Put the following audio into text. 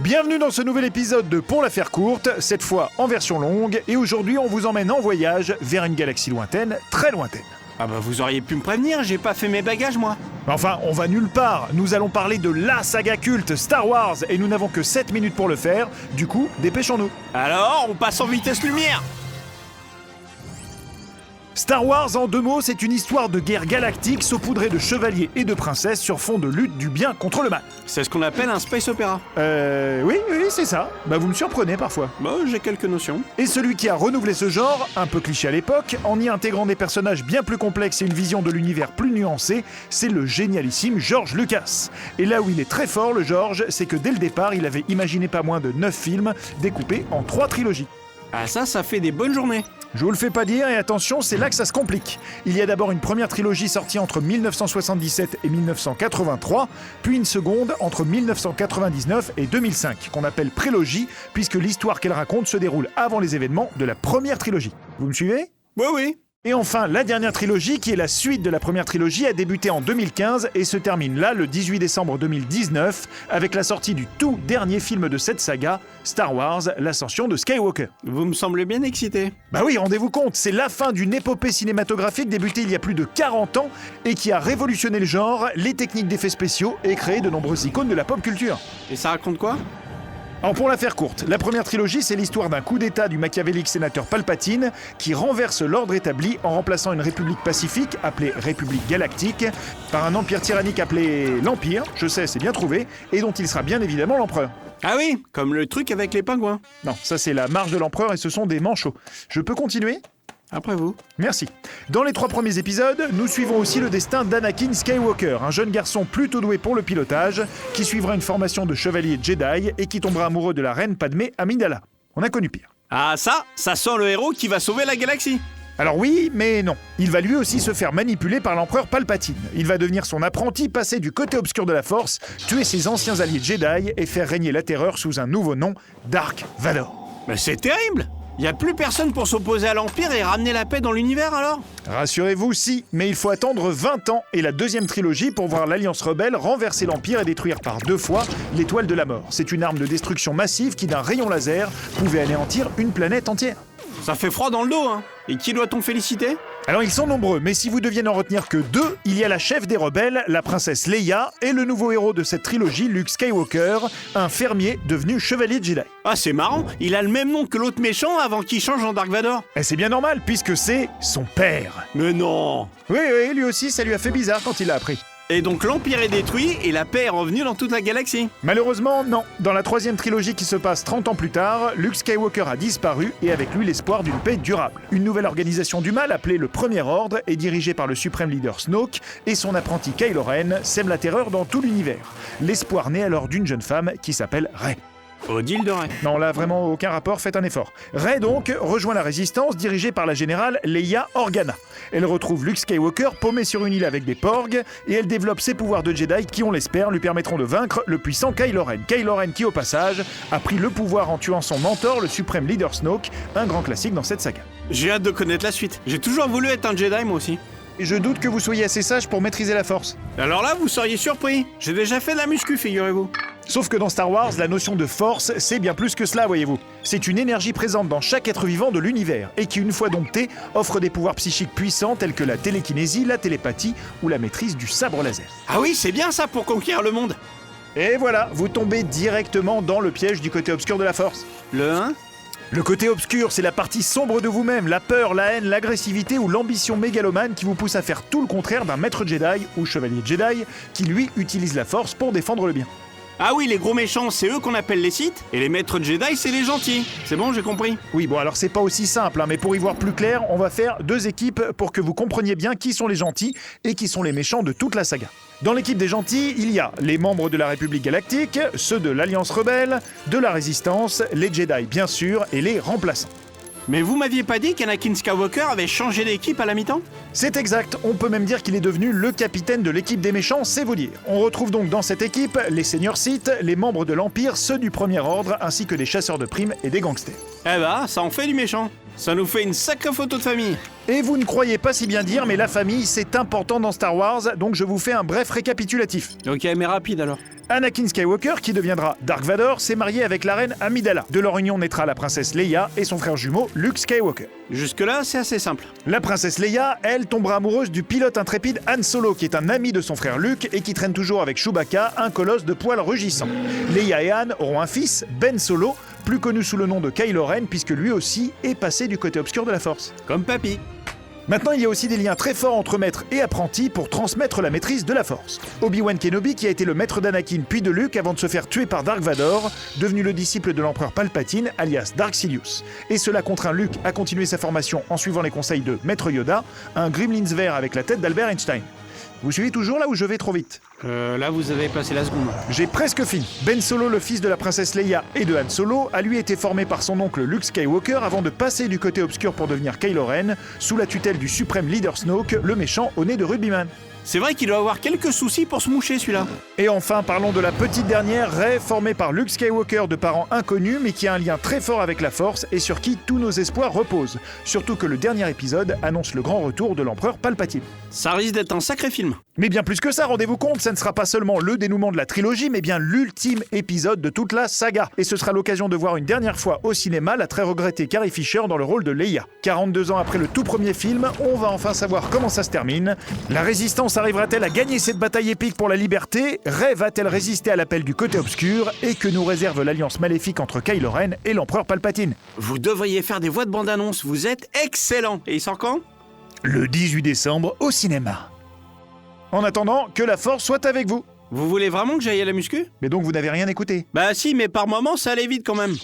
Bienvenue dans ce nouvel épisode de Pour la faire courte, cette fois en version longue, et aujourd'hui on vous emmène en voyage vers une galaxie lointaine, très lointaine. Ah bah vous auriez pu me prévenir, j'ai pas fait mes bagages moi. Enfin, on va nulle part, nous allons parler de la saga culte Star Wars, et nous n'avons que 7 minutes pour le faire, du coup, dépêchons-nous. Alors, on passe en vitesse lumière. Star Wars, en 2 mots, c'est une histoire de guerre galactique saupoudrée de chevaliers et de princesses sur fond de lutte du bien contre le mal. C'est ce qu'on appelle un space opéra. Oui, c'est ça. Bah vous me surprenez parfois. Bah j'ai quelques notions. Et celui qui a renouvelé ce genre, un peu cliché à l'époque, en y intégrant des personnages bien plus complexes et une vision de l'univers plus nuancée, c'est le génialissime George Lucas. Et là où il est très fort, le George, c'est que dès le départ, il avait imaginé pas moins de 9 films découpés en 3 trilogies. Ah ça fait des bonnes journées. Je vous le fais pas dire, et attention, c'est là que ça se complique. Il y a d'abord une première trilogie sortie entre 1977 et 1983, puis une seconde entre 1999 et 2005, qu'on appelle prélogie, puisque l'histoire qu'elle raconte se déroule avant les événements de la première trilogie. Vous me suivez ? Oui. Et enfin, la dernière trilogie, qui est la suite de la première trilogie, a débuté en 2015 et se termine là, le 18 décembre 2019, avec la sortie du tout dernier film de cette saga, Star Wars, l'ascension de Skywalker. Vous me semblez bien excité. Bah oui, rendez-vous compte, c'est la fin d'une épopée cinématographique débutée il y a plus de 40 ans et qui a révolutionné le genre, les techniques d'effets spéciaux et créé de nombreuses icônes de la pop culture. Et ça raconte quoi ? Alors pour la faire courte, la première trilogie, c'est l'histoire d'un coup d'état du machiavélique sénateur Palpatine qui renverse l'ordre établi en remplaçant une république pacifique, appelée République Galactique, par un empire tyrannique appelé l'Empire, je sais, c'est bien trouvé, et dont il sera bien évidemment l'empereur. Ah oui, comme le truc avec les pingouins. Non, ça c'est la marche de l'empereur et ce sont des manchots. Je peux continuer ? Après vous. Merci. Dans les 3 premiers épisodes, nous suivons aussi le destin d'Anakin Skywalker, un jeune garçon plutôt doué pour le pilotage, qui suivra une formation de chevalier Jedi et qui tombera amoureux de la reine Padmé Amidala. On a connu pire. Ah ça sent le héros qui va sauver la galaxie. Alors oui, mais non. Il va lui aussi se faire manipuler par l'empereur Palpatine. Il va devenir son apprenti, passer du côté obscur de la Force, tuer ses anciens alliés Jedi et faire régner la terreur sous un nouveau nom, Dark Vador. Mais c'est terrible. Y a plus personne pour s'opposer à l'Empire et ramener la paix dans l'univers alors ? Rassurez-vous, si, mais il faut attendre 20 ans et la deuxième trilogie pour voir l'Alliance rebelle renverser l'Empire et détruire par 2 fois l'étoile de la mort. C'est une arme de destruction massive qui, d'un rayon laser, pouvait anéantir une planète entière. Ça fait froid dans le dos, hein. Et qui doit-on féliciter ? Alors ils sont nombreux, mais si vous deviez n'en retenir que 2, il y a la chef des rebelles, la princesse Leia, et le nouveau héros de cette trilogie, Luke Skywalker, un fermier devenu chevalier Jedi. Ah c'est marrant, il a le même nom que l'autre méchant avant qu'il change en Dark Vador. Et c'est bien normal, puisque c'est son père. Mais non. Oui, lui aussi, ça lui a fait bizarre quand il l'a appris. Et donc l'Empire est détruit et la paix est revenue dans toute la galaxie. Malheureusement, non. Dans la 3e trilogie qui se passe 30 ans plus tard, Luke Skywalker a disparu et avec lui l'espoir d'une paix durable. Une nouvelle organisation du mal appelée le Premier Ordre est dirigée par le suprême leader Snoke et son apprenti Kylo Ren sème la terreur dans tout l'univers. L'espoir naît alors d'une jeune femme qui s'appelle Rey. Odile de Rey. Non, là vraiment aucun rapport, faites un effort. Rey donc rejoint la résistance dirigée par la générale Leia Organa. Elle retrouve Luke Skywalker paumé sur une île avec des porgs et elle développe ses pouvoirs de Jedi qui, on l'espère, lui permettront de vaincre le puissant Kylo Ren. Kylo Ren qui, au passage, a pris le pouvoir en tuant son mentor, le suprême leader Snoke, un grand classique dans cette saga. J'ai hâte de connaître la suite. J'ai toujours voulu être un Jedi moi aussi. Et je doute que vous soyez assez sage pour maîtriser la force. Alors là, vous seriez surpris. J'ai déjà fait de la muscu, figurez-vous. Sauf que dans Star Wars, la notion de force, c'est bien plus que cela, voyez-vous. C'est une énergie présente dans chaque être vivant de l'univers, et qui, une fois domptée, offre des pouvoirs psychiques puissants tels que la télékinésie, la télépathie ou la maîtrise du sabre laser. Ah oui, c'est bien ça pour conquérir le monde. Et voilà, vous tombez directement dans le piège du côté obscur de la force. Le 1 ? Le côté obscur, c'est la partie sombre de vous-même, la peur, la haine, l'agressivité ou l'ambition mégalomane qui vous pousse à faire tout le contraire d'un maître Jedi ou chevalier Jedi qui, lui, utilise la force pour défendre le bien. Ah oui, les gros méchants, c'est eux qu'on appelle les Sith, et les maîtres Jedi, c'est les gentils. C'est bon, j'ai compris. Oui, bon, alors c'est pas aussi simple, mais pour y voir plus clair, on va faire 2 équipes pour que vous compreniez bien qui sont les gentils et qui sont les méchants de toute la saga. Dans l'équipe des gentils, il y a les membres de la République Galactique, ceux de l'Alliance Rebelle, de la Résistance, les Jedi bien sûr, et les remplaçants. Mais vous m'aviez pas dit qu'Anakin Skywalker avait changé d'équipe à la mi-temps ? C'est exact, on peut même dire qu'il est devenu le capitaine de l'équipe des méchants, c'est vous dire. On retrouve donc dans cette équipe les seigneurs Sith, les membres de l'Empire, ceux du Premier Ordre, ainsi que des chasseurs de primes et des gangsters. Eh bah, ça en fait du méchant. Ça nous fait une sacrée photo de famille. Et vous ne croyez pas si bien dire, mais la famille, c'est important dans Star Wars, donc je vous fais un bref récapitulatif. Ok, mais rapide alors. Anakin Skywalker, qui deviendra Dark Vador, s'est marié avec la reine Amidala. De leur union naîtra la princesse Leia et son frère jumeau Luke Skywalker. Jusque-là, c'est assez simple. La princesse Leia, elle, tombera amoureuse du pilote intrépide Han Solo, qui est un ami de son frère Luke et qui traîne toujours avec Chewbacca, un colosse de poils rugissants. Leia et Han auront un fils, Ben Solo, plus connu sous le nom de Kylo Ren, puisque lui aussi est passé du côté obscur de la Force. Comme papy. Maintenant, il y a aussi des liens très forts entre maître et apprenti pour transmettre la maîtrise de la Force. Obi-Wan Kenobi, qui a été le maître d'Anakin puis de Luke avant de se faire tuer par Dark Vador, devenu le disciple de l'empereur Palpatine, alias Dark Sidious. Et cela contraint Luke à continuer sa formation en suivant les conseils de Maître Yoda, un Gremlins vert avec la tête d'Albert Einstein. Vous suivez toujours là où je vais trop vite? Là, vous avez passé la seconde. J'ai presque fini. Ben Solo, le fils de la princesse Leia et de Han Solo, a lui été formé par son oncle Luke Skywalker avant de passer du côté obscur pour devenir Kylo Ren, sous la tutelle du suprême leader Snoke, le méchant au nez de rugbyman. C'est vrai qu'il doit avoir quelques soucis pour se moucher celui-là. Et enfin, parlons de la petite dernière, Rey, formée par Luke Skywalker de parents inconnus, mais qui a un lien très fort avec la Force et sur qui tous nos espoirs reposent. Surtout que le dernier épisode annonce le grand retour de l'empereur Palpatine. Ça risque d'être un sacré film. Mais bien plus que ça, rendez-vous compte, ça ne sera pas seulement le dénouement de la trilogie, mais bien l'ultime épisode de toute la saga. Et ce sera l'occasion de voir une dernière fois au cinéma la très regrettée Carrie Fisher dans le rôle de Leia. 42 ans après le tout premier film, on va enfin savoir comment ça se termine. La Résistance arrivera-t-elle à gagner cette bataille épique pour la liberté? Rey va-t-elle résister à l'appel du côté obscur? Et que nous réserve l'alliance maléfique entre Kylo Ren et l'empereur Palpatine? Vous devriez faire des voix de bande-annonce, vous êtes excellent. Et il sort quand? Le 18 décembre au cinéma. En attendant, que la Force soit avec vous. Vous voulez vraiment que j'aille à la muscu? Mais donc vous n'avez rien écouté? Bah si, mais par moments ça allait vite quand même.